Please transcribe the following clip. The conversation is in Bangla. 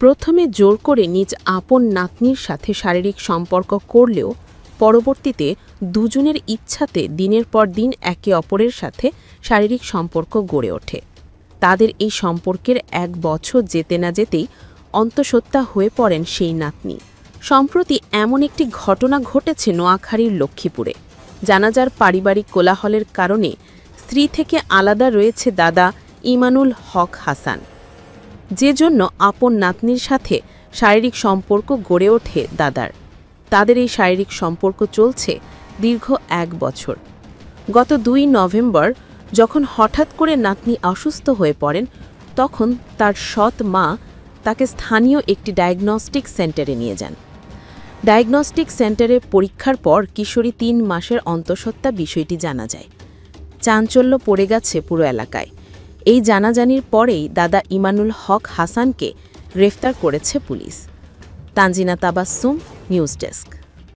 প্রথমে জোর করে নিজ আপন নাতনির সাথে শারীরিক সম্পর্ক করলেও পরবর্তীতে দুজনের ইচ্ছাতে দিনের পর দিন একে অপরের সাথে শারীরিক সম্পর্ক গড়ে ওঠে। তাদের এই সম্পর্কের 1 বছর যেতে না যেতেই অন্তঃসত্ত্বা হয়ে পড়েন সেই নাতনি। সম্প্রতি এমন একটি ঘটনা ঘটেছে নোয়াখালীর লক্ষ্মীপুরে। জানাজার পারিবারিক কোলাহলের কারণে স্ত্রী থেকে আলাদা রয়েছে দাদা ইমানুল হক হাসান, যে জন্য আপন নাতনির সাথে শারীরিক সম্পর্ক গড়ে ওঠে দাদার। তাদের এই শারীরিক সম্পর্ক চলছে দীর্ঘ 1 বছর। গত 2 নভেম্বর যখন হঠাৎ করে নাতনি অসুস্থ হয়ে পড়েন, তখন তার সৎ মা তাকে স্থানীয় একটি ডায়াগনস্টিক সেন্টারে নিয়ে যান। ডায়াগনস্টিক সেন্টারে পরীক্ষার পর কিশোরী 3 মাসের অন্তঃসত্ত্বা বিষয়টি জানা যায়। চাঞ্চল্য পড়ে গেছে পুরো এলাকায়। এই জানাজানির পরেই দাদা ইমানুল হক হাসানকে গ্রেফতার করেছে police. Tanzina Tabassum, news desk.